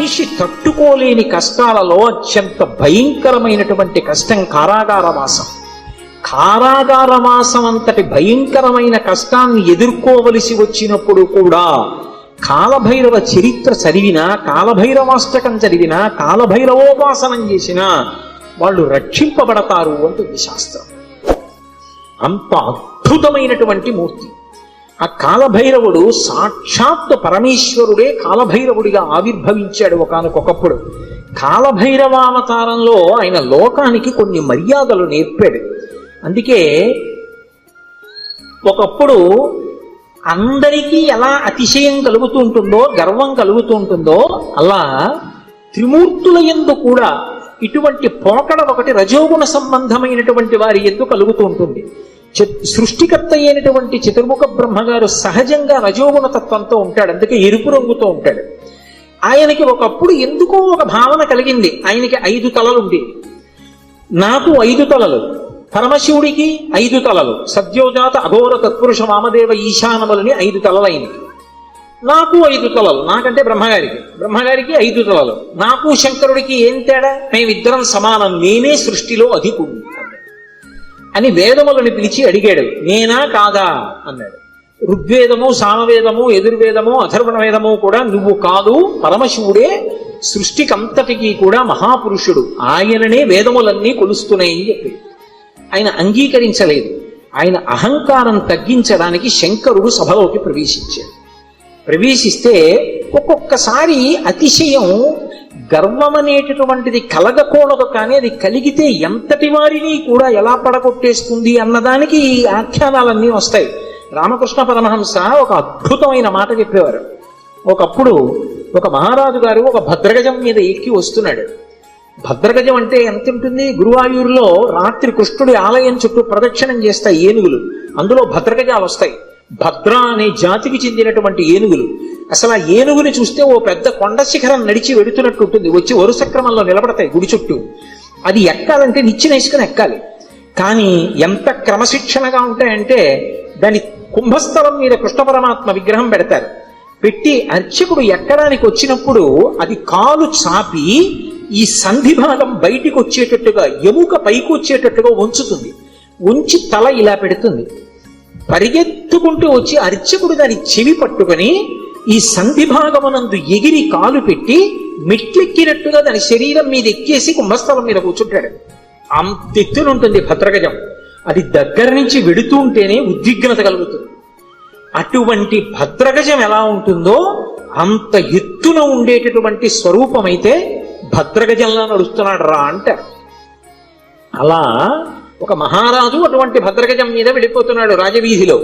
మనిషి తట్టుకోలేని కష్టాలలో అత్యంత భయంకరమైనటువంటి కష్టం కారాగారవాసం. కారాగారవాసం అంతటి భయంకరమైన కష్టాన్ని ఎదుర్కోవలసి వచ్చినప్పుడు కూడా కాలభైరవ చరిత్ర చదివినా, కాలభైరవాష్టకం చదివినా, కాలభైరవోపాసనం చేసినా వాళ్ళు రక్షింపబడతారు అంటుంది శాస్త్రం. అంత అద్భుతమైనటువంటి మూర్తి ఆ కాలభైరవుడు. సాక్షాత్తు పరమేశ్వరుడే కాలభైరవుడిగా ఆవిర్భవించాడు ఒకానొకప్పుడు. కాలభైరవావతారంలో ఆయన లోకానికి కొన్ని మర్యాదలు నేర్పాడు. అందుకే ఒకప్పుడు అందరికీ ఎలా అతిశయం కలుగుతూ ఉంటుందో, గర్వం కలుగుతూ ఉంటుందో, అలా త్రిమూర్తుల యందు కూడా ఇటువంటి పోకడ ఒకటి రజోగుణ సంబంధమైనటువంటి వారి యందు కలుగుతూ ఉంటుంది. సృష్టికర్త అయినటువంటి చతుర్ముఖ బ్రహ్మగారు సహజంగా రజోగుణ తత్వంతో ఉంటాడు, అందుకే ఎరుపు రంగుతో ఉంటాడు. ఆయనకి ఒకప్పుడు ఎందుకో ఒక భావన కలిగింది. ఆయనకి 5 తలలుండి, నాకు 5 తలలు, పరమశివుడికి 5 తలలు, సద్యోజాత అఘోర తత్పురుష వామదేవ ఈశానములని 5 తలలైనవి. నాకు 5 తలలు, నాకంటే బ్రహ్మగారికి 5 తలలు. నాకు శంకరుడికి ఏం తేడా? మేమిద్దరం సమానం, నేనే సృష్టిలో అధికుడు అని వేదములను పిలిచి అడిగాడు. నేనా కాదా అన్నాడు. ఋగ్వేదము, సామవేదము, యజుర్వేదము, అథర్వణ వేదము కూడా నువ్వు కాదు, పరమశివుడే సృష్టికంతటికి కూడా మహాపురుషుడు, ఆయననే వేదములన్నీ కొలుస్తున్నాయని చెప్పి ఆయన అంగీకరించలేదు. ఆయన అహంకారం తగ్గించడానికి శంకరుడు సభలోకి ప్రవేశించాడు. ప్రవేశిస్తే ఒక్కొక్కసారి అతిశయం, గర్వం అనేటటువంటిది కలగకూడదు, కానీ అది కలిగితే ఎంతటి వారిని కూడా ఎలా పడగొట్టేస్తుంది అన్నదానికి ఈ ఆఖ్యానాలన్నీ వస్తాయి. రామకృష్ణ పరమహంస ఒక అద్భుతమైన మాట చెప్పేవారు. ఒకప్పుడు ఒక మహారాజు గారు ఒక భద్రగజం మీద ఎక్కి వస్తున్నాడు. భద్రగజం అంటే ఎంత ఉంటుంది? గురువాయూరులో రాత్రి కృష్ణుడి ఆలయం చుట్టూ ప్రదక్షిణం చేస్తాయి ఏనుగులు, అందులో భద్రగజాలు వస్తాయి. భద్ర అనే జాతికి చెందినటువంటి ఏనుగులు. అసలు ఆ ఏనుగుని చూస్తే ఓ పెద్ద కొండ శిఖరం నడిచి వెడుతున్నట్టు ఉంటుంది. వచ్చి వరుస క్రమంలో నిలబడతాయి గుడి చుట్టూ. అది ఎక్కాలంటే నిచ్చెనేసుకుని ఎక్కాలి. కానీ ఎంత క్రమశిక్షణగా ఉంటాయంటే దాని కుంభస్థలం మీద కృష్ణ పరమాత్మ విగ్రహం పెడతారు. పెట్టి అర్చకుడు ఎక్కడానికి వచ్చినప్పుడు అది కాలు చాపి ఈ సంధి భాగం బయటికి వచ్చేటట్టుగా, ఎముక పైకి వచ్చేటట్టుగా ఉంచుతుంది. ఉంచి తల ఇలా పెడుతుంది. పరిగెత్తుకుంటూ వచ్చి అర్చకుడు దాని చెవి పట్టుకొని ఈ సంధి భాగమునందు ఎగిరి కాలు పెట్టి మెట్లెక్కినట్టుగా దాని శరీరం మీద ఎక్కేసి కుంభస్థలం మీద కూర్చుంటాడు. అంతెత్తునుంటుంది భద్రగజం. అది దగ్గర నుంచి వెడుతూ ఉంటేనే ఉద్విగ్నత కలుగుతుంది. అటువంటి భద్రగజం ఎలా ఉంటుందో అంత ఎత్తున ఉండేటటువంటి స్వరూపమైతే భద్రగజంలా నడుస్తున్నాడు రా అంటారు. అలా ఒక మహారాజు అటువంటి భద్రగజం మీద వెళ్ళిపోతున్నాడు రాజవీధిలో.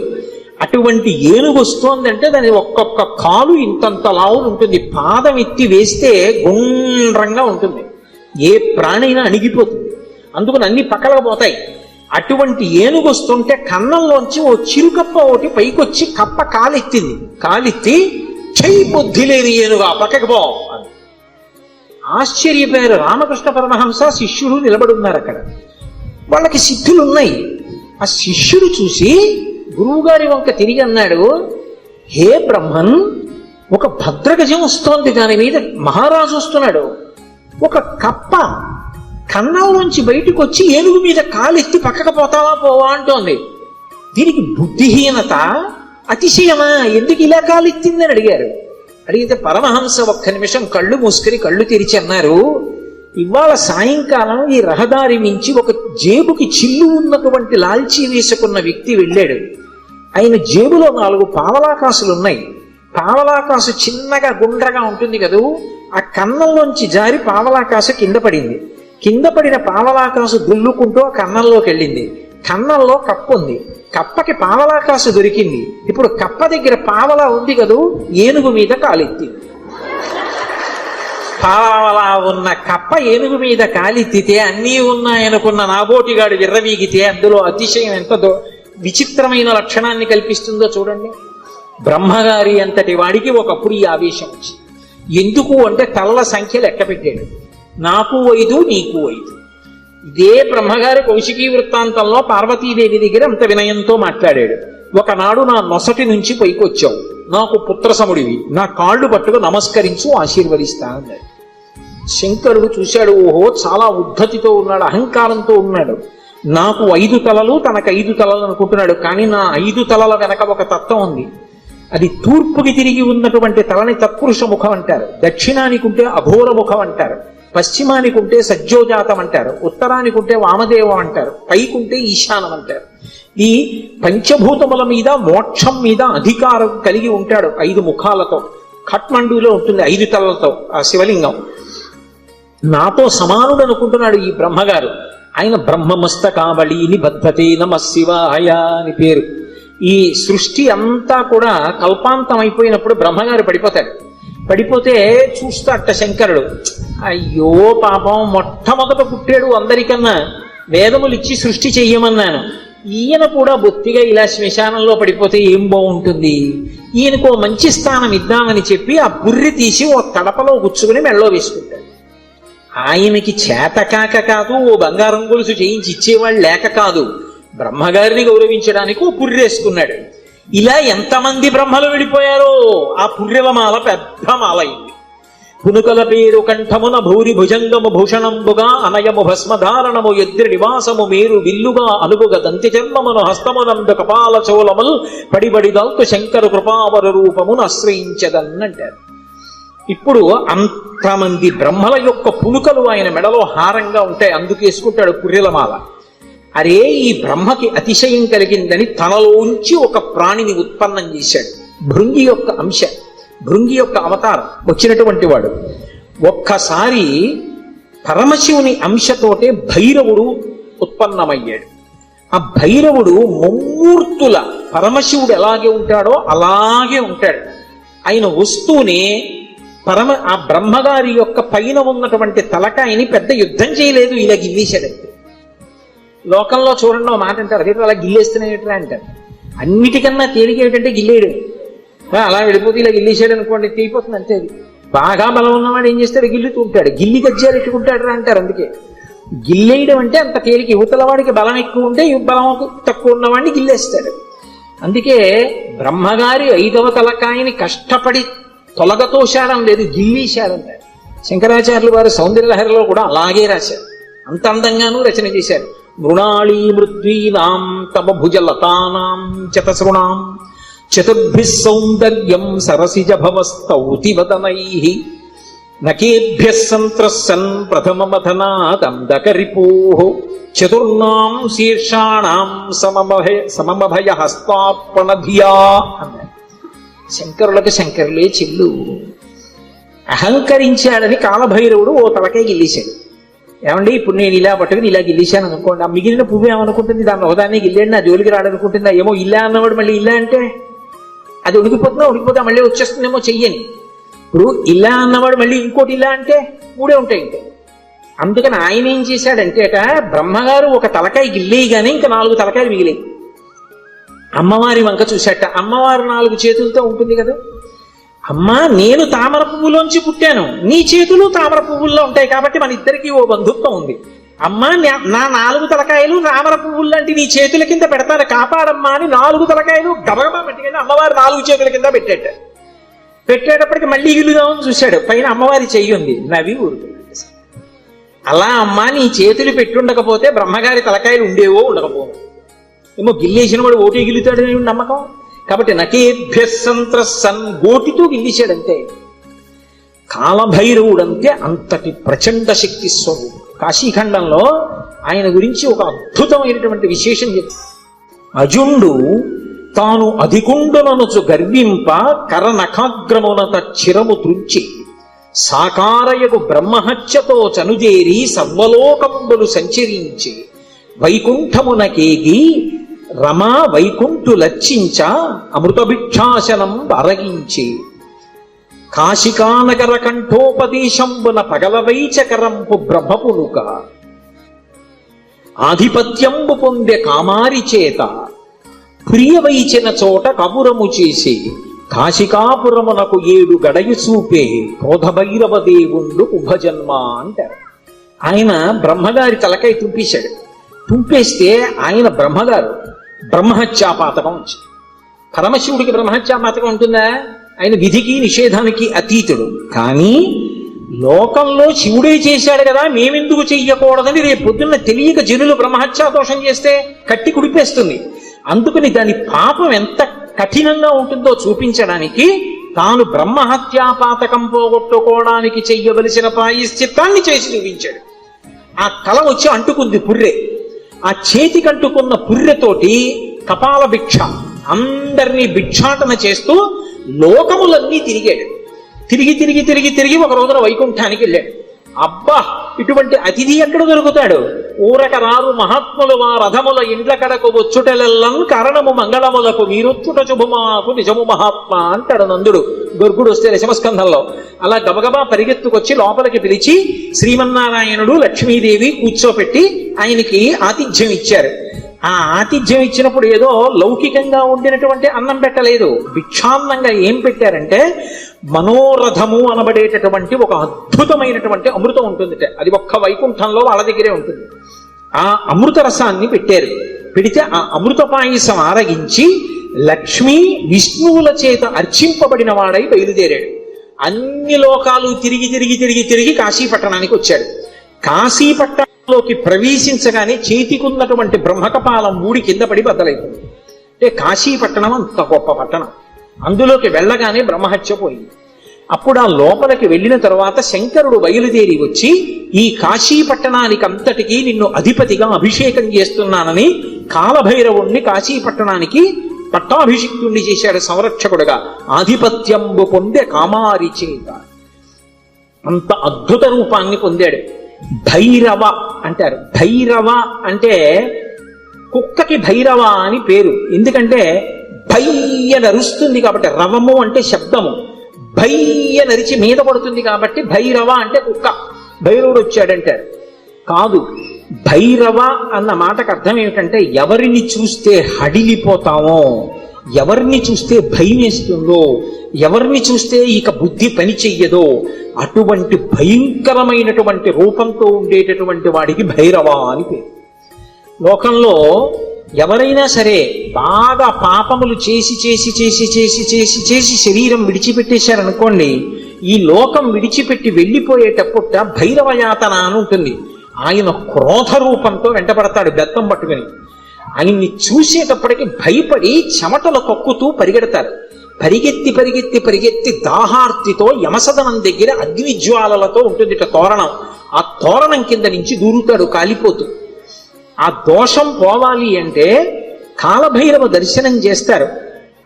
అటువంటి ఏనుగు వస్తోందంటే దాని ఒక్కొక్క కాలు ఇంతంత లావు ఉంటుంది. పాదం ఎత్తి వేస్తే గుండ్రంగా ఉంటుంది. ఏ ప్రాణైనా అణిగిపోతుంది. అందుకని అన్ని పక్కలకపోతాయి. అటువంటి ఏనుగు వస్తుంటే కన్నంలోంచి ఓ చిరుకప్ప ఒకటి పైకొచ్చి కప్ప కాలెత్తింది. కాలెత్తి చెయ్యి బుద్ధి లేని ఏనుగా పక్కకి పో అని ఆశ్చర్యపోయారు. రామకృష్ణ పరమహంస శిష్యుడు నిలబడున్నారు అక్కడ. వాళ్ళకి సిద్ధులు ఉన్నాయి. ఆ శిష్యుడు చూసి గురువుగారి వంక తిరిగి అన్నాడు, హే బ్రహ్మన్, ఒక భద్రగజం వస్తోంది, దాని మీద మహారాజు వస్తున్నాడు. ఒక కప్ప కన్నంలోంచి బయటకు వచ్చి ఏనుగు మీద కాలెత్తి పక్కకు పోతావా పోవా అంటోంది. దీనికి బుద్ధిహీనత, అతిశయమా? ఎందుకు ఇలా కాలెత్తిందని అడిగారు. అడిగితే పరమహంస ఒక్క నిమిషం కళ్ళు మూసుకొని కళ్ళు తెరిచి అన్నారు, ఇవాళ సాయంకాలం ఈ రహదారి నుంచి ఒక జేబుకి చిల్లు ఉన్నటువంటి లాల్చీ వేసుకున్న వ్యక్తి వెళ్ళాడు. ఆయన జేబులో 4 పావలాకాసులు ఉన్నాయి. పావలాకాసు చిన్నగా గుండ్రగా ఉంటుంది కదూ, ఆ కన్నంలోంచి జారి పావలాకాసు కింద పడింది. కింద పడిన పావలాకాసు దుల్లుకుంటూ ఆ కన్నంలోకి వెళ్ళింది. కన్నంలో కప్ప ఉంది. కప్పకి పావలాకాసు దొరికింది. ఇప్పుడు కప్ప దగ్గర పావలా ఉంది కదూ, ఏనుగు మీద కాలెత్తింది. పావలా ఉన్న కప్ప ఏనుగు మీద కాలెత్తితే అన్నీ ఉన్నాయనుకున్న నాబోటిగాడు విర్రవీగితే అందులో అతిశయం ఎంత విచిత్రమైన లక్షణాన్ని కల్పిస్తుందో చూడండి. బ్రహ్మగారి అంతటి వాడికి ఒకప్పుడు ఈ ఆవేశం వచ్చింది. ఎందుకు అంటే తల్ల సంఖ్య లెక్క పెట్టాడు. నాకు 5, నీకు 5. ఇదే బ్రహ్మగారి కౌశికీ వృత్తాంతంలో పార్వతీదేవి దగ్గర అంత వినయంతో మాట్లాడాడు. ఒకనాడు నా నొసటి నుంచి పైకొచ్చావు, నాకు పుత్రసముడివి, నా కాళ్ళు పట్టుకు నమస్కరించు, ఆశీర్వదిస్తా అన్నాడు. శంకరుడు చూశాడు, ఓహో చాలా ఉద్ధతితో ఉన్నాడు, అహంకారంతో ఉన్నాడు. నాకు 5 తలలు, తనకు 5 తలలు అనుకుంటున్నాడు. కానీ నా 5 తలల వెనక ఒక తత్వం ఉంది. అది తూర్పుకి తిరిగి ఉన్నటువంటి తలని తత్పురుష ముఖం అంటారు, దక్షిణానికి ఉంటే అఘోర ముఖం అంటారు, పశ్చిమానికి ఉంటే సజ్జోజాతం అంటారు, ఉత్తరానికి ఉంటే వామదేవం అంటారు, పైకుంటే ఈశానం అంటారు. ఈ పంచభూతముల మీద మోక్షం మీద అధికారం కలిగి ఉంటాడు 5 ముఖాలతో. ఖట్మండూలో ఉంటుంది 5 తలలతో ఆ శివలింగం. నాతో సమానుడు అనుకుంటున్నాడు ఈ బ్రహ్మగారు. ఆయన బ్రహ్మమస్తకావళిని బద్ధతే నమ శివాయ అని పేరు. ఈ సృష్టి అంతా కూడా కల్పాంతం అయిపోయినప్పుడు బ్రహ్మగారు పడిపోతాడు. పడిపోతే చూస్తాట శంకరుడు, అయ్యో పాపం, మొట్టమొదట పుట్టాడు అందరికన్నా, వేదములు ఇచ్చి సృష్టి చెయ్యమన్నాను, ఈయన కూడా బొత్తిగా ఇలా శ్మశానంలో పడిపోతే ఏం బాగుంటుంది, ఈయనకు మంచి స్థానం ఇద్దామని చెప్పి ఆ పుర్రి తీసి ఓ తడపలో గుచ్చుకుని మెళ్ళో వేసుకుంటాడు. ఆయనకి చేతకాక కాదు, ఓ బంగారం గొలుసు చేయించి ఇచ్చేవాళ్ళు లేక కాదు, బ్రహ్మగారిని గౌరవించడానికి ఓ పుర్రేసుకున్నాడు. ఇలా ఎంతమంది బ్రహ్మలు విడిపోయారో ఆ పుర్రెల మాల పెద్ద మాల అయింది. పునుకల పేరు కంఠమున భూరి భుజంగము భూషణంబుగా అనయము భస్మధారణము ఎద్రి నివాసము మేరు విల్లుగా అనుగుగ దంతి చర్మమును హస్తమునందు కపాల చోళముల్ పడిబడిదల్తు శంకరు కృపావర రూపమును ఆశ్రయించదన్నంటారు. ఇప్పుడు అంతమంది బ్రహ్మల యొక్క పునుకలు ఆయన మెడలో హారంగా ఉంటాయి, అందుకేసుకుంటాడు పుర్రెలమాల. అరే, ఈ బ్రహ్మకి అతిశయం కలిగిందని తనలోంచి ఒక ప్రాణిని ఉత్పన్నం చేశాడు. భృంగి యొక్క అంశ, భృంగి యొక్క అవతారం వచ్చినటువంటి వాడు. ఒక్కసారి పరమశివుని అంశతోటే భైరవుడు ఉత్పన్నమయ్యాడు. ఆ భైరవుడు ముమ్మూర్తుల పరమశివుడు ఎలాగే ఉంటాడో అలాగే ఉంటాడు. ఆయన వస్తూనే ఆ బ్రహ్మగారి యొక్క పైన ఉన్నటువంటి తలకాయని పెద్ద యుద్ధం చేయలేదు, ఇలా గిల్లేశాడంతే. లోకంలో చూడండి మాట అంటారు, అదే అలా గిల్లేస్తున్నాయట్రా అంటారు. అన్నిటికన్నా తేలిక ఏంటంటే గిల్లేడు. అలా వెళ్ళిపోతే ఇలా గిల్లేసాడు అనుకోండి, తీయిపోతుంది అంతే. అది బాగా బలం ఉన్నవాడు ఏం చేస్తాడు, గిల్లుతూ ఉంటాడు, గిల్లి గజ్జాలు ఎట్టుకుంటాడు రా అంటారు. అందుకే గిల్లేయడం అంటే అంత తేలిక. యువతల వాడికి బలం ఎక్కువ ఉంటే బలం తక్కువ ఉన్నవాడిని గిల్లేస్తాడు. అందుకే బ్రహ్మగారి 5వ తలకాయని కష్టపడి తొలగతోశాడం లేదు, గిల్లీశాడంటారు. శంకరాచార్యులు వారు సౌందర్యలహరిలో కూడా అలాగే రాశారు, అంత అందంగానూ రచన చేశారు. మృణాళీ మృద్వీనాం తమ భుజలతానాం చతసృణాం చతుర్భిః సౌందర్యం సరసిజ భవస్తౌతి వదనైః నకేభ్యః సంత్రస్సన్ ప్రథమమథనాదందకరిపోః చతుర్ణాం శీర్షాణాం సమమభయ హస్తార్పణధియా అన్నారు. శంకరులకు శంకరులే చెల్లు. అహంకరించాడని కాలభైరవుడు ఓ తలకే గిల్లేశాడు. ఏమండి, ఇప్పుడు నేను ఇలా పట్టుకుని ఇలా గిల్లేశాను అనుకోండి, ఆ మిగిలిన పువ్వు ఏమనుకుంటుంది, దాన్ని ఒకదాన్ని గిల్లేండి నా జోలికి రాడనుకుంటుందా? ఏమో ఇలా అన్నవాడు మళ్ళీ ఇలా అంటే అది ఉడికిపోతే మళ్ళీ వచ్చేస్తుందేమో చెయ్యని. ఇప్పుడు ఇలా అన్నవాడు మళ్ళీ ఇంకోటి ఇలా అంటే 3 ఉంటాయి. ఇంకా అందుకని ఆయన ఏం చేశాడంటే బ్రహ్మగారు ఒక తలకాయ గిల్లేయగానే ఇంకా 4 తలకాయలు మిగిలాయి. అమ్మవారి వంక చూశాట. అమ్మవారు 4 చేతులతో ఉంటుంది కదా. అమ్మా, నేను తామర పువ్వులోంచి పుట్టాను, నీ చేతులు తామర పువ్వుల్లో ఉంటాయి, కాబట్టి మన ఇద్దరికి ఓ బంధుత్వం ఉంది. అమ్మా, నా 4 తలకాయలు తామర పువ్వుల్లాంటి నీ చేతుల కింద పెడతాను, కాపాడమ్మా అని 4 తలకాయలు గబగబా పెట్టుకెళ్ళి అమ్మవారి 4 చేతుల కింద పెట్టేటప్పటికి మళ్ళీ గిల్లుదామని చూశాడు. పైన అమ్మవారి చెయ్యి ఉంది, నవ్వి ఊరుకున్నాడు. అలా అమ్మా నీ చేతులు పెట్టుండకపోతే బ్రహ్మగారి తలకాయలు ఉండేవో ఉండకపోవు, ఏమో గిల్లేసిన వాడు ఓటే గిల్లుతాడని నమ్మకం. కాబట్టి నకేభ్య సంత్రస్సన్ గోటితో గిల్లేశాడంతే. కాలభైరవుడంతే అంతటి ప్రచండ శక్తి స్వరూపుడు. కాశీఖండంలో ఆయన గురించి ఒక అద్భుతమైనటువంటి విశేషం చెప్తారు. అజుండు తాను అధికుండుననుచు గర్వింప కరనఖాగ్రమునత చిరము త్రుంచి సాకారయగు బ్రహ్మహత్యతో చనుజేరి సర్వలోకంబులు సంచరించి వైకుంఠమునకేగి రమా వైకుంఠు లచ్చించ అమృతభిక్షాసనం అరగించి కాశికానగర కంఠోపదేశంబున పగలవైచకరంపు బ్రహ్మపునుక ఆధిపత్యంబు పొందె కామారి చేత ప్రియవైచిన చోట కపురము చేసి కాశికాపురమునకు 7 గడయు చూపే క్రోధభైరవ దేవుండు ఉభజన్మ అంటారు. ఆయన బ్రహ్మగారి తలకాయ తుంపేశాడు. తుంపేస్తే ఆయన బ్రహ్మగారు బ్రహ్మహత్యాపాతకం వచ్చింది. పరమశివుడికి బ్రహ్మహత్యాపాతకం ఉంటుందా? ఆయన విధికి నిషేధానికి అతీతుడు. కానీ లోకంలో శివుడే చేశాడు కదా, మేమెందుకు చెయ్యకూడదని రేపు పొద్దున్న తెలియక జనులు బ్రహ్మహత్యా దోషం చేస్తే కట్టి కుడిపేస్తుంది. అందుకని దాని పాపం ఎంత కఠినంగా ఉంటుందో చూపించడానికి తాను బ్రహ్మహత్యాపాతకం పోగొట్టుకోవడానికి చెయ్యవలసిన ప్రాయశ్చిత్తాన్ని చేసి చూపించాడు. ఆ తల వచ్చి అంటుకుంది పుర్రె. ఆ చేతికి అంటుకున్న పుర్రెతోటి కపాల భిక్ష అందరినీ భిక్షాటన చేస్తూ లోకములన్నీ తిరిగాడు. తిరిగి తిరిగి తిరిగి తిరిగి ఒక రోజున వైకుంఠానికి వెళ్ళాడు. అబ్బా, ఇటువంటి అతిథి ఎక్కడ దొరుకుతాడు? ఊరక రారు మహాత్ములు మా రథముల ఇండ్ల కడకు వచ్చుటెల్లన్ కారణము మంగళములకు మీరొచ్చుట శుభమాకు నిజము మహాత్మ అంటాడు నందుడు గొర్గుడు వస్తే దశమస్కంధంలో. అలా గబగబా పరిగెత్తుకొచ్చి లోపలికి పిలిచి శ్రీమన్నారాయణుడు లక్ష్మీదేవి కూర్చోపెట్టి ఆయనకి ఆతిథ్యం ఇచ్చారు. ఆ ఆతిథ్యం ఇచ్చినప్పుడు ఏదో లౌకికంగా ఉండినటువంటి అన్నం పెట్టలేదు, భిక్షాన్నంగా ఏం పెట్టారంటే మనోరథము అనబడేటటువంటి ఒక అద్భుతమైనటువంటి అమృతం ఉంటుంది. అది ఒక్క వైకుంఠంలో వాళ్ళ దగ్గరే ఉంటుంది. ఆ అమృత రసాన్ని పెట్టారు. పెడితే ఆ అమృత పాయసం ఆరగించి లక్ష్మీ విష్ణువుల చేత అర్చింపబడిన వాడై బయలుదేరాడు. అన్ని లోకాలు తిరిగి తిరిగి తిరిగి తిరిగి కాశీపట్టణానికి వచ్చాడు. కాశీపట్టణంలోకి ప్రవేశించగానే చేతికున్నటువంటి బ్రహ్మకపాలం మూడి కింద పడి బద్దలైపోయింది. అంటే కాశీపట్టణం అంత గొప్ప పట్టణం. అందులోకి వెళ్ళగానే బ్రహ్మహత్య పోయింది. అప్పుడు ఆ లోపలికి వెళ్ళిన తర్వాత శంకరుడు బయలుదేరి వచ్చి ఈ కాశీపట్టణానికి అంతటికీ నిన్ను అధిపతిగా అభిషేకం చేస్తున్నానని కాలభైరవుణ్ణి కాశీపట్టణానికి పట్టాభిషిక్తుణ్ణి చేశాడు సంరక్షకుడుగా. ఆధిపత్యంబు పొందే కామారి చింత, అంత అద్భుత రూపాన్ని పొందాడు. భైరవ అంటారు. భైరవ అంటే కుక్కకి భైరవ అని పేరు. ఎందుకంటే భయ్య నరుస్తుంది కాబట్టి, రవము అంటే శబ్దము, భయ్య నరిచి మీద పడుతుంది కాబట్టి భైరవ అంటే కుక్క. భైరవుడు వచ్చాడంటారు. కాదు, భైరవ అన్న మాటకు అర్థం ఏమిటంటే ఎవరిని చూస్తే హడిలిపోతామో, ఎవరిని చూస్తే భయం వేస్తుందో, ఎవరిని చూస్తే ఇక బుద్ధి పని చెయ్యదో అటువంటి భయంకరమైనటువంటి రూపంతో ఉండేటటువంటి వాడికి భైరవ అని పేరు. లోకంలో ఎవరైనా సరే బాగా పాపములు చేసి చేసి చేసి చేసి చేసి చేసి శరీరం విడిచిపెట్టేశారనుకోండి, ఈ లోకం విడిచిపెట్టి వెళ్ళిపోయేటప్పుడు భైరవయాతన అని ఉంటుంది. ఆయన క్రోధ రూపంతో వెంటపడతాడు బెత్తం పట్టుకుని. ఆయన్ని చూసేటప్పటికి భయపడి చెమటలు కక్కుతూ పరిగెడతారు. పరిగెత్తి పరిగెత్తి పరిగెత్తి దాహార్తితో యమసదనం దగ్గర అగ్నిజ్వాలలతో ఉంటుంది తోరణం. ఆ తోరణం కింద నుంచి దూరుతాడు కాలిపోతూ. ఆ దోషం పోవాలి అంటే కాలభైరవ దర్శనం చేస్తారు.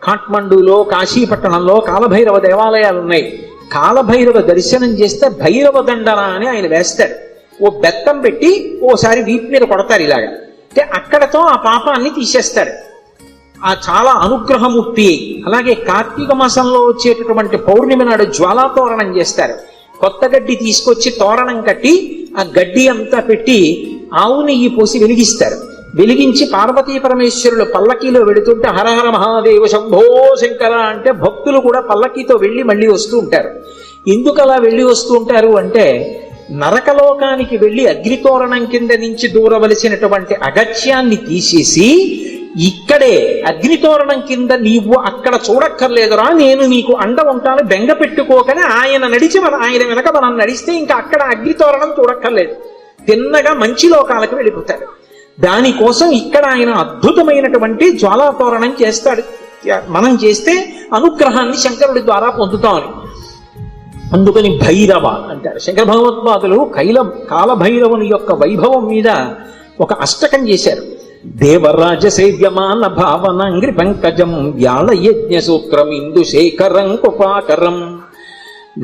కాఠ్మండూలో కాశీపట్టణంలో కాలభైరవ దేవాలయాలు ఉన్నాయి. కాలభైరవ దర్శనం చేస్తే భైరవ దండన అని ఆయన వేస్తాడు. ఓ బెత్తం పెట్టి ఓసారి వీపు మీద కొడతారు ఇలాగా. అంటే అక్కడతో ఆ పాపాన్ని తీసేస్తాడు. ఆ చాలా అనుగ్రహమూర్తి. అలాగే కార్తీక మాసంలో వచ్చేటటువంటి పౌర్ణమి నాడు జ్వాలాతోరణం చేస్తారు. కొత్త గడ్డి తీసుకొచ్చి తోరణం కట్టి ఆ గడ్డి అంతా పెట్టి ఆవు నెయ్యి పోసి వెలిగిస్తారు. వెలిగించి పార్వతీ పరమేశ్వరులు పల్లకీలో వెళుతుంటే హరహర మహాదేవ శంభో శంకర అంటే భక్తులు కూడా పల్లకీతో వెళ్ళి మళ్ళీ వస్తూ ఉంటారు. ఎందుకు అలా వెళ్ళి వస్తూ ఉంటారు అంటే నరకలోకానికి వెళ్ళి అగ్నితోరణం కింద నుంచి దూరవలసినటువంటి అగత్యాన్ని తీసేసి ఇక్కడే అగ్నితోరణం కింద నీవు అక్కడ చూడక్కర్లేదురా, నేను నీకు అండ ఉంటాను, బెంగ పెట్టుకోకని ఆయన నడిచి ఆయన వెనక మనం నడిస్తే ఇంకా అక్కడ అగ్నితోరణం చూడక్కర్లేదు, తిన్నగా మంచి లోకాలకు వెళ్ళిపోతాడు. దానికోసం ఇక్కడ ఆయన అద్భుతమైనటువంటి జ్వాలాతోరణం చేస్తాడు. మనం చేస్తే అనుగ్రహాన్ని శంకరుడి ద్వారా పొందుతామని. అందుకని భైరవ అంటారు. శంకర భగవత్పాదులు కాలభైరవుని యొక్క వైభవం మీద ఒక అష్టకం చేశారు. దేవరాజ సేవ్యమాన భావనాంగ్రి పంకజం వ్యాళ యజ్ఞ సూత్రం ఇందు శేఖరం కృపాకరం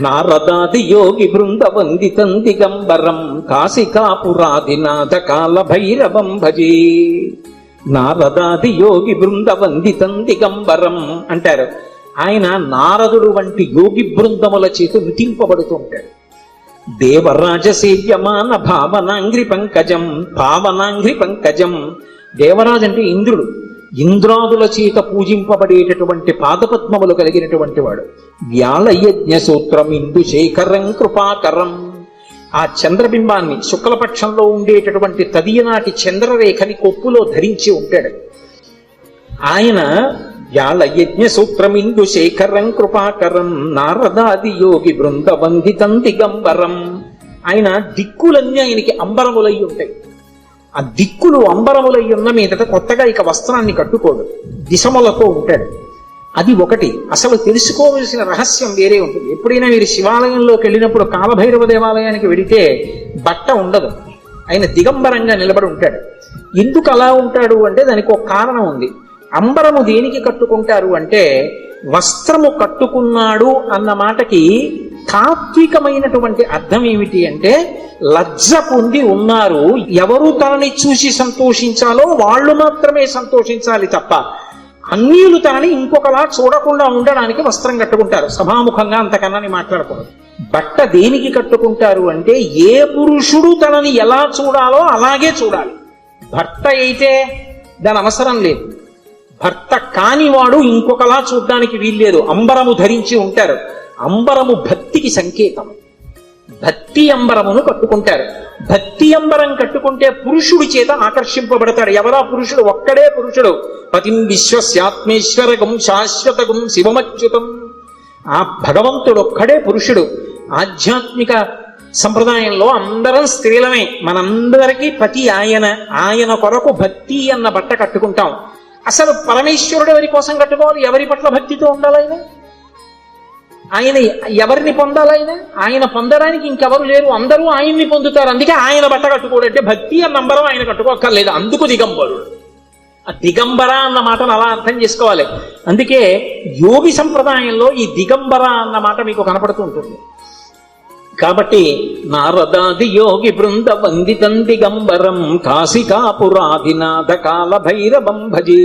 నారదాది యోగి బృంద వందితం దిగంబరం కాశికాపురాదినాథ కాల భైరవం భజే. నారదాది యోగి బృంద వందితం దిగంబరం అంటారు. ఆయన నారదుడు వంటి యోగి బృందముల చేత నృతింపబడుతూ ఉంటాడు. దేవరాజ సేవ్యమాన భావనాంగ్రి పంకజం, భావనాంగ్రి పంకజం. దేవరాజు అంటే ఇంద్రుడు. ఇంద్రాదుల చేత పూజింపబడేటటువంటి పాదపద్మములు కలిగినటువంటి వాడు. వ్యాళయజ్ఞ సూత్రం ఇందు శేఖరం కృపాకరం. ఆ చంద్రబింబాన్ని శుక్లపక్షంలో ఉండేటటువంటి తదియనాటి చంద్రరేఖని కొప్పులో ధరించి ఉంటాడు. ఆయన యాళ యజ్ఞ సూత్రమిందు శేఖరం కృపాకరం నారదాది యోగి బృందవందితం దిగంబరం. ఆయన దిక్కులన్నీ ఆయనకి అంబరములై ఉంటాయి. ఆ దిక్కులు అంబరములై ఉన్న మీదట కొత్తగా ఇక వస్త్రాన్ని కట్టుకోడు, దిశములతో ఉంటాడు. అది ఒకటి. అసలు తెలుసుకోవలసిన రహస్యం వేరే ఉంటుంది. ఎప్పుడైనా మీరు శివాలయంలోకి వెళ్ళినప్పుడు కాలభైరవ దేవాలయానికి వెడితే బట్ట ఉండదు, ఆయన దిగంబరంగా నిలబడి ఉంటాడు. ఎందుకు అలా ఉంటాడు అంటే దానికి ఒక కారణం ఉంది. అంబరము దేనికి కట్టుకుంటారు అంటే, వస్త్రము కట్టుకున్నాడు అన్న మాటకి తాత్వికమైనటువంటి అర్థం ఏమిటి అంటే, లజ్జ పొంది ఉన్నారు, ఎవరు తనని చూసి సంతోషించాలో వాళ్ళు మాత్రమే సంతోషించాలి తప్ప అన్యులు తనని ఇంకొకలా చూడకుండా ఉండడానికి వస్త్రం కట్టుకుంటారు. సభాముఖంగా అంతకన్నా మాట్లాడకూడదు. బట్ట దేనికి కట్టుకుంటారు అంటే, ఏ పురుషుడు తనని ఎలా చూడాలో అలాగే చూడాలి. భర్త అయితే దాని అవసరం లేదు, భర్త కానివాడు ఇంకొకలా చూడడానికి వీల్లేదు. అంబరము ధరించి ఉంటారు. అంబరము భక్తికి సంకేతం. భక్తి అంబరమును కట్టుకుంటారు. భక్తి అంబరం కట్టుకుంటే పురుషుడి చేత ఆకర్షింపబడతాడు. ఎవరా పురుషుడు? ఒక్కడే పురుషుడు. పతిం విశ్వస్యాత్మేశ్వరగం శాశ్వతగం శివమచ్యుతం. ఆ భగవంతుడొక్కడే పురుషుడు. ఆధ్యాత్మిక సంప్రదాయంలో అందరం స్త్రీలమే. మనందరికీ పతి ఆయన. ఆయన కొరకు భక్తి అన్న బట్ట కట్టుకుంటాం. అసలు పరమేశ్వరుడు ఎవరి కోసం కట్టుకోవాలి? ఎవరి పట్ల భక్తితో ఉండాలైనా? ఆయన ఎవరిని పొందాలైనా? ఆయన పొందడానికి ఇంకెవరు లేరు, అందరూ ఆయన్ని పొందుతారు. అందుకే ఆయన బట్ట కట్టుకోడంటే భక్తి అన్న నంబరం ఆయన కట్టుకోక్కర్లేదు. అందుకు దిగంబరుడు. ఆ దిగంబర అన్న మాటను అలా అర్థం చేసుకోవాలి. అందుకే యోగి సంప్రదాయంలో ఈ దిగంబర అన్న మాట మీకు కనపడుతూ ఉంటుంది. కాబట్టి నారదాది యోగి బృంద వందితం దిగంబరం కాశికాపురాధినాథ కాలభైరవం భజే.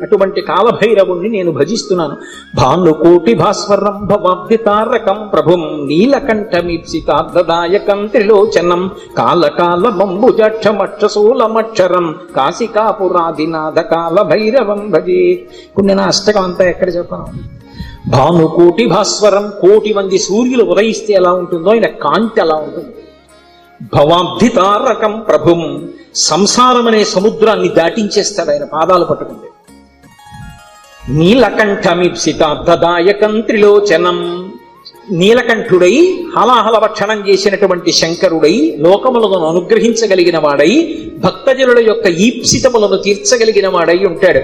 అటువంటి కాలభైరవుణ్ణి నేను భజిస్తున్నాను. భానుకోటి భాస్వరం భవాబ్దితారకం ప్రభుం నీలకంఠమీప్సితార్థదాయకం త్రిలోచనం కాలకాలమంబుజక్షమక్షశూలమక్షరం కాశికాపురాధినాథ కాలభైరవం భజే. ఇప్పుడు నేను అష్టకం అంతా ఎక్కడ చెప్పను. భానుకోటి భాస్వరం, కోటి మంది సూర్యులు ఉదయిస్తే ఎలా ఉంటుందో ఆయన కాంతి అలా ఉంటుంది. భవాబ్ధితారకం ప్రభుం, సంసారం అనే సముద్రాన్ని దాటించేస్తాడు ఆయన పాదాలు పట్టుకుంటే. నీలకంఠమీప్సితార్థదాయకం త్రిలోచనం, నీలకంఠుడై హలాహల భక్షణం చేసినటువంటి శంకరుడై లోకములను అనుగ్రహించగలిగిన వాడై భక్తజనుల యొక్క ఈప్సితములను తీర్చగలిగిన వాడై ఉంటాడు.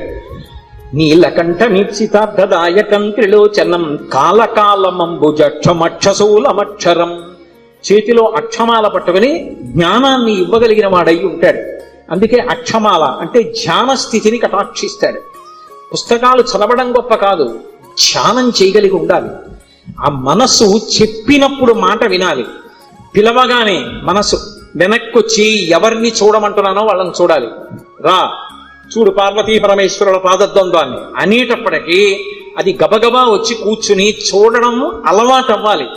నీలకంఠమీప్సితార్థదాయకం త్రిలోచనం కాలకాలమంబుజక్షమక్షశూలమక్షరం, చేతిలో అక్షమాల పట్టుకుని జ్ఞానాన్ని ఇవ్వగలిగిన వాడై ఉంటాడు. అందుకే అక్షమాల అంటే ధ్యాన స్థితిని కటాక్షిస్తాడు. పుస్తకాలు చదవడం గొప్ప కాదు, ధ్యానం చేయగలిగి ఉండాలి. ఆ మనస్సు చెప్పినప్పుడు మాట వినాలి. పిలవగానే మనసు వెనక్కొచ్చి ఎవరిని చూడమంటున్నానో వాళ్ళని చూడాలి. రా చూడు పార్వతీ పరమేశ్వరుల పాదద్వంద్వాన్ని అనేటప్పటికీ అది గబగబా వచ్చి కూర్చుని చూడడం అలవాటు అవ్వాలి.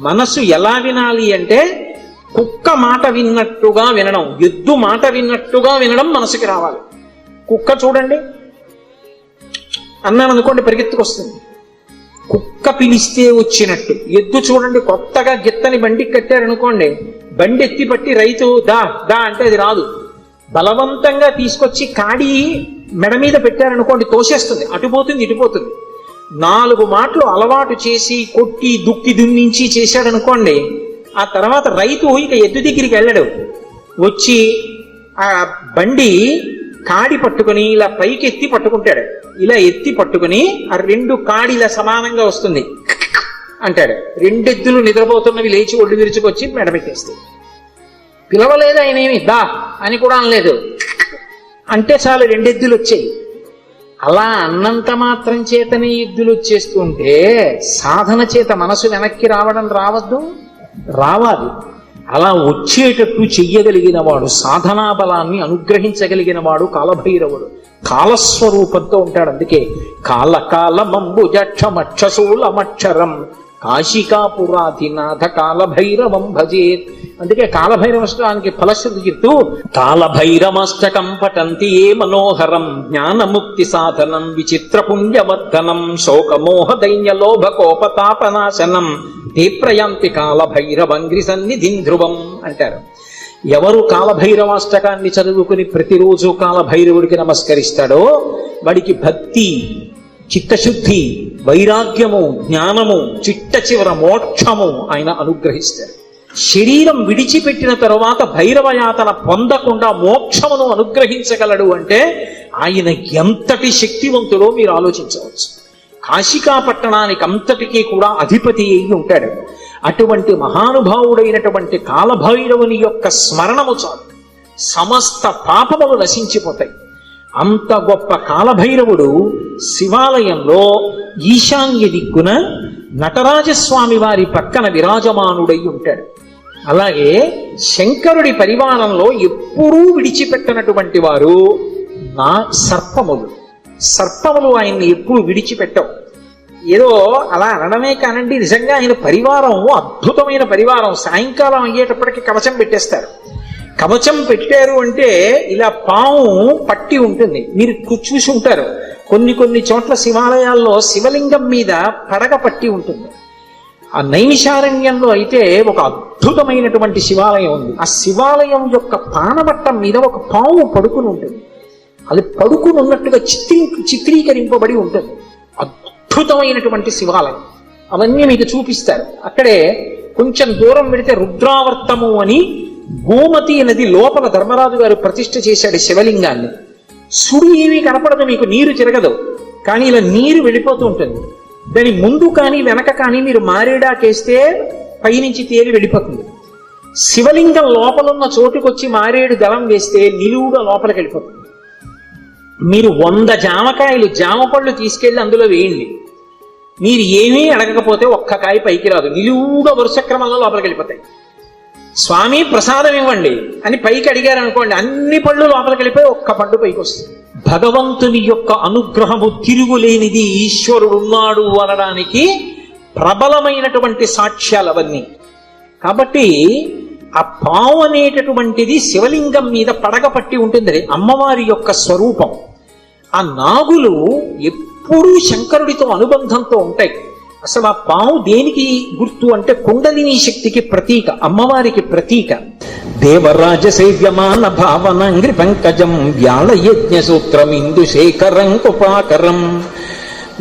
మనసు ఎలా వినాలి అంటే, కుక్క మాట విన్నట్టుగా వినడం, ఎద్దు మాట విన్నట్టుగా వినడం మనసుకి రావాలి. కుక్క చూడండి అన్నాను అనుకోండి పరిగెత్తుకొస్తుంది, కుక్క పిలిస్తే వచ్చినట్టు. ఎద్దు చూడండి కొత్తగా గిత్తని బండి కట్టారనుకోండి, బండి ఎత్తి పట్టి రైతు దా దా అంటే అది రాదు. బలవంతంగా తీసుకొచ్చి కాడి మెడ మీద పెట్టారనుకోండి తోసేస్తుంది, అటుపోతుంది ఇటుపోతుంది. 4 మాటలు అలవాటు చేసి కొట్టి దుక్కి దున్నించి చేశాడనుకోండి, ఆ తర్వాత రైతు ఇక ఎద్దు దగ్గరికి వెళ్ళడు. వచ్చి ఆ బండి కాడి పట్టుకుని ఇలా పైకి ఎత్తి పట్టుకుంటాడు. ఇలా ఎత్తి పట్టుకుని ఆ 2 కాడిలా సమానంగా వస్తుంది అంటాడు. 2 ఎద్దులు నిద్రపోతున్నవి లేచి ఒళ్ళు విరుచుకొచ్చి మెడ పెట్టేస్తాయి. పిలవలేదు ఆయన, ఏమి దా అని కూడా అనలేదు, అంటే చాలు 2 ఎద్దులు వచ్చాయి. అలా అన్నంత మాత్రం చేతనే ఎద్దులు వచ్చేస్తుంటే సాధన చేత మనసు వెనక్కి రావద్దు, రావాలి. అలా వచ్చేటట్టు చెయ్యగలిగిన వాడు, సాధనా బలాన్ని అనుగ్రహించగలిగిన వాడు కాలభైరవుడు. కాలస్వరూపంతో ఉంటాడు. అందుకే కాలకాలమంబుజక్షమక్షశూలమక్షరం కాశికాపురాధినాథ కాలభైరవం భజేత్. అందుకే కాలభైరవష్టానికి ఫలశ్రుతి చెప్తూ కాలభైరమష్టకం పఠంతి ఏ మనోహరం జ్ఞానముక్తి సాధనం విచిత్ర పుణ్యవర్ధనం శోకమోహ దైన్య లోభ కోపతాపనాశనం తీప్రయాంతి కాలభైరవంగ్రి సన్నిధిం ధ్రువం అంటారు. ఎవరు కాలభైరవాష్టకాన్ని చదువుకుని ప్రతిరోజు కాలభైరవుడికి నమస్కరిస్తాడో వాడికి భక్తి, చిత్తశుద్ధి, వైరాగ్యము, జ్ఞానము, చిట్ట చివర మోక్షము ఆయన అనుగ్రహిస్తారు. శరీరం విడిచిపెట్టిన తరువాత భైరవయాతన పొందకుండా మోక్షమును అనుగ్రహించగలడు అంటే ఆయన ఎంతటి శక్తివంతుడో మీరు ఆలోచించవచ్చు. కాశికా పట్టణానికి అంతటికీ కూడా అధిపతి అయి ఉంటాడు. అటువంటి మహానుభావుడైనటువంటి కాలభైరవుని యొక్క స్మరణము చాలు, సమస్త పాపములు నశించిపోతాయి. అంత గొప్ప కాలభైరవుడు శివాలయంలో ఈశాన్య దిక్కున నటరాజస్వామి వారి పక్కన విరాజమానుడై ఉంటాడు. అలాగే శంకరుడి పరివారంలో ఎప్పుడూ విడిచిపెట్టనటువంటి వారు నా సర్పములు ఆయన్ని ఎప్పుడు విడిచిపెట్టవు. ఏదో అలా అనడమే కానండి, నిజంగా ఆయన పరివారం అద్భుతమైన పరివారం. సాయంకాలం అయ్యేటప్పటికి కవచం పెట్టేస్తారు. కవచం పెట్టారు అంటే ఇలా పాము పట్టి ఉంటుంది. మీరు చూసి ఉంటారు, కొన్ని చోట్ల శివాలయాల్లో శివలింగం మీద పడగ పట్టి ఉంటుంది. ఆ నైమిషారణ్యంలో అయితే ఒక అద్భుతమైనటువంటి శివాలయం ఉంది. ఆ శివాలయం యొక్క పానవట్టం మీద ఒక పాము పడుకుని ఉంటుంది. అది పడుకుని ఉన్నట్టుగా చిత్రీకరింపబడి ఉంటుంది. అద్భుతమైనటువంటి శివాలయం. అవన్నీ మీకు చూపిస్తారు. అక్కడే కొంచెం దూరం పెడితే రుద్రావర్తము అని గోమతి నది లోపల ధర్మరాజు గారు ప్రతిష్ఠ చేశాడు శివలింగాన్ని. సుడి ఏమీ కనపడదు, మీకు నీరు తిరగదు, కానీ ఇలా నీరు వెళ్ళిపోతూ ఉంటుంది. దాని ముందు కానీ వెనక కానీ మీరు మారేడాకేస్తే పైనుంచి తేలి వెళ్ళిపోతుంది. శివలింగం లోపలున్న చోటుకొచ్చి మారేడు దళం వేస్తే నిలువుగా లోపలికి వెళ్ళిపోతుంది. మీరు 100 జామకాయలు, జామ పళ్ళు తీసుకెళ్లి అందులో వేయండి, మీరు ఏమీ అడగకపోతే ఒక్క కాయ పైకి రాదు, నిలువుగా వరుస క్రమంలో లోపలికి వెళ్ళిపోతాయి. స్వామి ప్రసాదం ఇవ్వండి అని పైకి అడిగారు అనుకోండి, అన్ని పళ్ళు లోపలికి వెళ్ళిపోయి ఒక్క పండు పైకి వస్తుంది. భగవంతుని యొక్క అనుగ్రహము తిరుగులేనిది, ఈశ్వరుడు ఉన్నాడు అనడానికి ప్రబలమైనటువంటి సాక్ష్యాలు అవన్నీ. కాబట్టి ఆ పావు అనేటటువంటిది శివలింగం మీద పడగ పట్టి ఉంటుంది, అమ్మవారి యొక్క స్వరూపం. ఆ నాగులు ఎప్పుడూ శంకరుడితో అనుబంధంతో ఉంటాయి. అసలు ఆ పాము దేనికి గుర్తు అంటే కుండలిని శక్తికి ప్రతీక, అమ్మవారికి ప్రతీక. దేవరాజ సేవ్యమాన భావనంగ్రి పంకజం వ్యాళ యజ్ఞ సూత్రం ఇందు శేఖరం కుపాకరం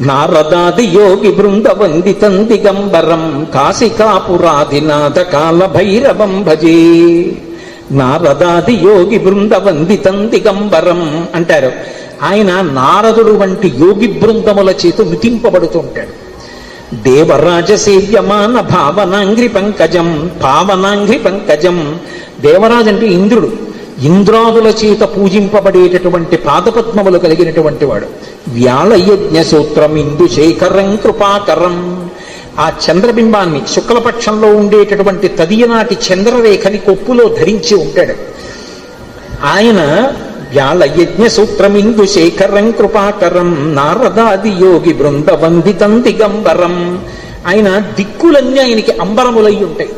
నారదాది యోగి బృంద వందితం దిగంబరం కాశికాపురాధినాథ కాల భైరవం భజే. నారదాది యోగి బృంద వందితం దిగంబరం అంటారు. ఆయన నారదుడు వంటి యోగి బృందముల చేత నుతింపబడుతూ ఉంటాడు. దేవరాజ సేవ్యమాన భావనాంగ్రి పంకజం, పావనాంగ్రి పంకజం. దేవరాజు అంటే ఇంద్రుడు, ఇంద్రాదుల చేత పూజింపబడేటటువంటి పాదపద్మములు కలిగినటువంటి వాడు. వ్యాళయజ్ఞ సూత్రం ఇందు శేఖరం కృపాకరం. ఆ చంద్రబింబాన్ని శుక్లపక్షంలో ఉండేటటువంటి తదియనాటి చంద్రరేఖని కొప్పులో ధరించి ఉంటాడు ఆయన. వ్యాళయజ్ఞ సూత్రమిందు శేఖరం కృపాకరం నారదాది యోగి బృంద వందితం దిగంబరం. ఆయన దిక్కులన్నీ ఆయనకి అంబరములై ఉంటాయి.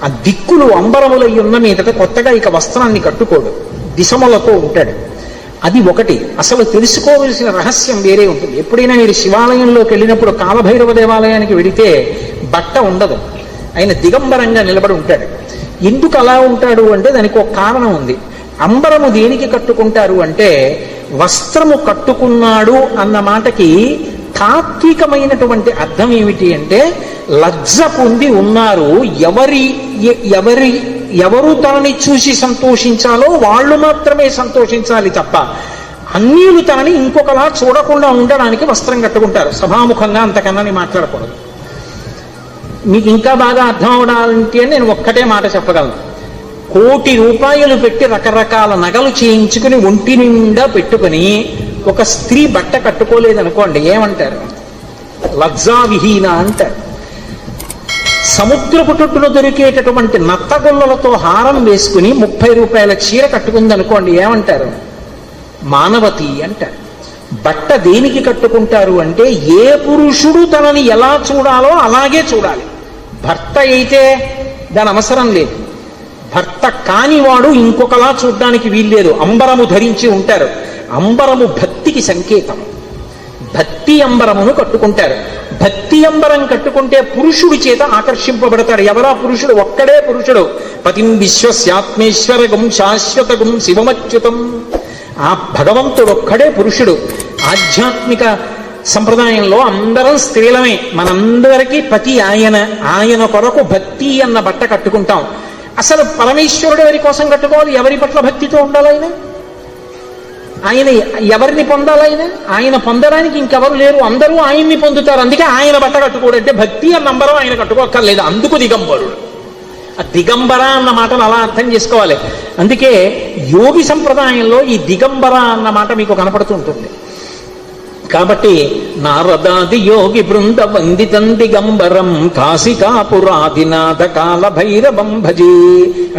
ఆ దిక్కులు అంబరములై ఉన్న మీదట కొత్తగా ఇక వస్త్రాన్ని కట్టుకోడు, దిశములతో ఉంటాడు. అది ఒకటి. అసలు తెలుసుకోవలసిన రహస్యం వేరే ఉంటుంది. ఎప్పుడైనా మీరు శివాలయంలోకి వెళ్ళినప్పుడు కాలభైరవ దేవాలయానికి వెడితే బట్ట ఉండదు, ఆయన దిగంబరంగా నిలబడి ఉంటాడు. ఎందుకు అలా ఉంటాడు అంటే దానికి ఒక కారణం ఉంది. అంబరము దేనికి కట్టుకుంటారు అంటే వస్త్రము కట్టుకున్నాడు అన్న మాటకి తాత్వికమైనటువంటి అర్థం ఏమిటి అంటే లజ్జ పొంది ఉన్నారు, ఎవరు తనని చూసి సంతోషించాలో వాళ్ళు మాత్రమే సంతోషించాలి తప్ప అన్యులు తనని ఇంకొకలా చూడకుండా ఉండడానికి వస్త్రం కట్టుకుంటారు. సభాముఖంగా అంతకన్నా మాట్లాడకూడదు. మీకు ఇంకా బాగా అర్థం అవడానికి నేను ఒక్కటే మాట చెప్పగలను. 1 కోటి రూపాయలు పెట్టి రకరకాల నగలు చేయించుకుని ఒంటి నిండా పెట్టుకుని ఒక స్త్రీ బట్ట కట్టుకోలేదనుకోండి, ఏమంటారు? లజ్జావిహీన అంటారు. సముద్రపు తొట్టులో దొరికేటటువంటి నత్తగొల్లలతో హారం వేసుకుని 30 రూపాయల చీర కట్టుకుందనుకోండి, ఏమంటారు? మానవతి అంటారు. బట్ట దేనికి కట్టుకుంటారు అంటే ఏ పురుషుడు తనని ఎలా చూడాలో అలాగే చూడాలి. భర్త అయితే దాని అవసరం లేదు, భర్త కానివాడు ఇంకొకలా చూడ్డానికి వీల్లేదు. అంబరము ధరించి ఉంటారు. అంబరము భక్తికి సంకేతం. భక్తి అంబరమును కట్టుకుంటారు. భక్తి అంబరం కట్టుకుంటే పురుషుడి చేత ఆకర్షింపబడతాడు. ఎవరా పురుషుడు? ఒక్కడే పురుషుడు. పతిం విశ్వస్యాత్మేశ్వరగం శాశ్వతగం శివమచ్యుతం. ఆ భగవంతుడు ఒక్కడే పురుషుడు. ఆధ్యాత్మిక సంప్రదాయంలో అందరం స్త్రీలమే, మనందరికీ పతి ఆయన కొరకు భక్తి అన్న బట్ట కట్టుకుంటాం. అసలు పరమేశ్వరుడు ఎవరి కోసం కట్టుకోవాలి? ఎవరి పట్ల భక్తితో ఉండాలి? ఆయన ఎవరిని పొందాలి? ఆయన పొందడానికి ఇంకెవరు లేరు, అందరూ ఆయన్ని పొందుతారు. అందుకే ఆయన బట్ట కట్టుకోడు. అంటే భక్తి అన్న నంబరం ఆయన కట్టుకోక్కర్లేదు, అందుకు దిగంబరుడు. ఆ దిగంబర అన్న మాటను అలా అర్థం చేసుకోవాలి. అందుకే యోగి సంప్రదాయంలో ఈ దిగంబర అన్న మాట మీకు కనపడుతూ ఉంటుంది. కాబట్టి నారదాది యోగి బృంద వందితం దిగంబరం కాశికాపురాధినాథ కాలభైరవం భజే.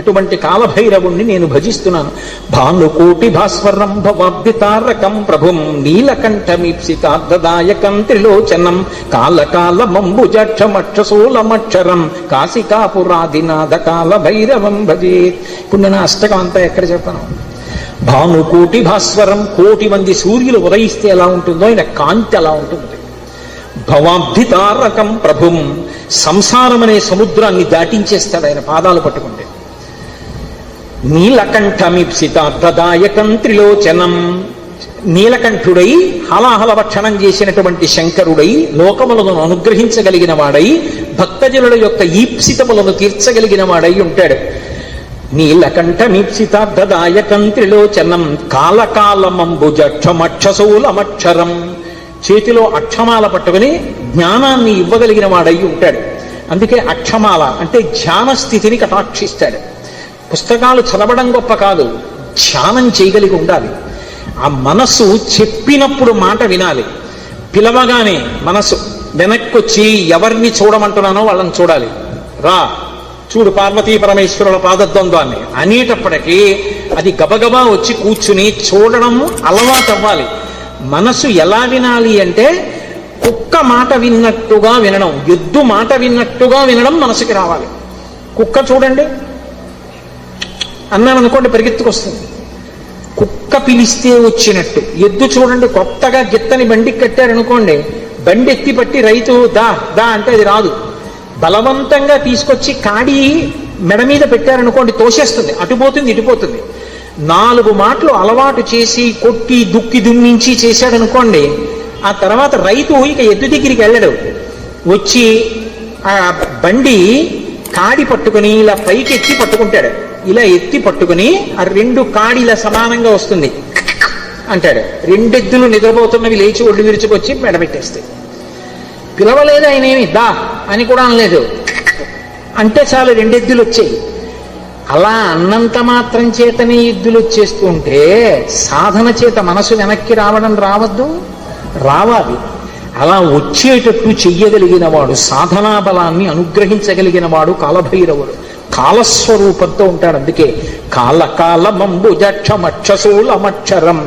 అటువంటి కాలభైరవుణ్ణి నేను భజిస్తున్నాను. భానుకోటి భాస్వరం భవాబ్దితారకం ప్రభుం నీలకంఠమీప్సితార్థదాయకం త్రిలోచనం కాలకాలమంబుజక్షమక్షశూలమక్షరం కాశికాపురాధినాథ కాలభైరవం భజే. ఇప్పుడు నేను అష్టకం అంతా ఎక్కడ చెప్పాను? భానుకోటి భాస్వరం, కోటి మంది సూర్యులు ఉదయిస్తే ఎలా ఉంటుందో ఆయన కాంతి అలా ఉంటుంది. భవాబ్ధితారకం ప్రభుం, సంసారం అనే సముద్రాన్ని దాటించేస్తాడు ఆయన పాదాలు పట్టుకుంటే. నీలకంఠమీప్సితార్థదాయకం త్రిలోచనం, నీలకంఠుడై హలాహల భక్షణం చేసినటువంటి శంకరుడై లోకములను అనుగ్రహించగలిగిన వాడై భక్తజనుల యొక్క ఈప్సితములను తీర్చగలిగిన వాడై ఉంటాడు. నీలకంఠమీప్సితార్థదాయకం త్రిలోచనం కాలకాలమంబుజక్షమక్షశూలమక్షరం, చేతిలో అక్షమాల పట్టుకుని జ్ఞానాన్ని ఇవ్వగలిగిన వాడై ఉంటాడు. అందుకే అక్షమాల అంటే ధ్యాన స్థితిని కటాక్షిస్తాడు. పుస్తకాలు చదవడం గొప్ప కాదు, ధ్యానం చేయగలిగి ఉండాలి. ఆ మనస్సు చెప్పినప్పుడు మాట వినాలి. పిలవగానే మనస్సు వెనక్కొచ్చి ఎవరిని చూడమంటున్నానో వాళ్ళని చూడాలి. రా చూడు పార్వతీ పరమేశ్వరుల పాదద్వంద్వాన్ని అనేటప్పటికీ అది గబగబా వచ్చి కూర్చుని చూడడం అలవాటు అవ్వాలి. మనసు ఎలా వినాలి అంటే కుక్క మాట విన్నట్టుగా వినడం, ఎద్దు మాట విన్నట్టుగా వినడం మనసుకి రావాలి. కుక్క చూడండి అన్నాను అనుకోండి పరిగెత్తుకొస్తుంది, కుక్క పిలిస్తే వచ్చినట్టు. ఎద్దు చూడండి కొత్తగా గిత్తని బండికి కట్టారనుకోండి, బండి ఎత్తి పట్టి రైతు దా దా అంటే అది రాదు. బలవంతంగా తీసుకొచ్చి కాడి మెడ మీద పెట్టారనుకోండి తోసేస్తుంది, అటుపోతుంది ఇటుపోతుంది. 4 మాటలు అలవాటు చేసి కొట్టి దుక్కి దున్నించి చేశాడనుకోండి, ఆ తర్వాత రైతు ఇక ఎద్దు దగ్గరికి వెళ్ళడు. వచ్చి ఆ బండి కాడి పట్టుకుని ఇలా పైకి ఎత్తి పట్టుకుంటాడు. ఇలా ఎత్తి పట్టుకుని ఆ 2 కాడిలా సమానంగా వస్తుంది అంటాడు. 2 ఎద్దులు నిద్రపోతున్నవి లేచి ఒళ్ళు విరుచుకొచ్చి మెడబెట్టేస్తాయి. పిలవలేదు ఆయన, ఏమి దా అని కూడా అనలేదు, అంటే చాలు 2 ఎద్దులు వచ్చాయి. అలా అన్నంత మాత్రం చేతనే ఎద్దులు వచ్చేస్తుంటే సాధన చేత మనసు వెనక్కి రావద్దు, రావాలి. అలా వచ్చేటట్టు చెయ్యగలిగిన వాడు, సాధనా బలాన్ని అనుగ్రహించగలిగిన వాడు కాలభైరవుడు. కాలస్వరూపంతో ఉంటాడు. అందుకే కాలకాలమంబుజక్షమక్షశూలమక్షరం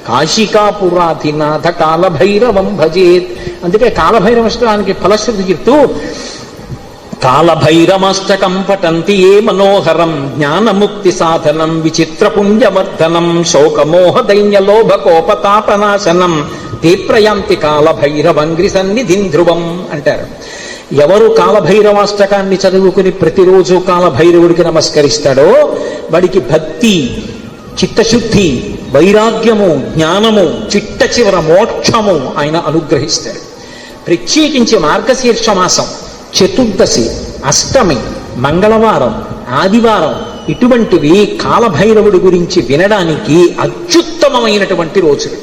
కాశికాపురాధినాథ కాలభైరవం భజేత్. అందుకే కాలభైరవష్టానికి ఫలశ్రుతి చెప్తూ కాలభైరమష్టకం పఠంతి ఏ మనోహరం జ్ఞానముక్తి సాధనం విచిత్ర పుణ్యవర్ధనం శోకమోహ దైన్యలోభకోపతాపనాశనం తే ప్రయాంతి కాలభైరవంగ్రి సన్నిధిం ధ్రువం అంటారు. ఎవరు కాలభైరవాష్టకాన్ని చదువుకుని ప్రతిరోజు కాలభైరవుడికి నమస్కరిస్తాడో వాడికి భక్తి, చిత్తశుద్ధి, వైరాగ్యము, జ్ఞానము, చిట్ట చివర మోక్షము ఆయన అనుగ్రహిస్తాడు. ప్రత్యేకించి మార్గశీర్ష మాసం, చతుర్దశి, అష్టమి, మంగళవారం, ఆదివారం ఇటువంటివి కాలభైరవుడి గురించి వినడానికి అత్యుత్తమమైనటువంటి రోజులు.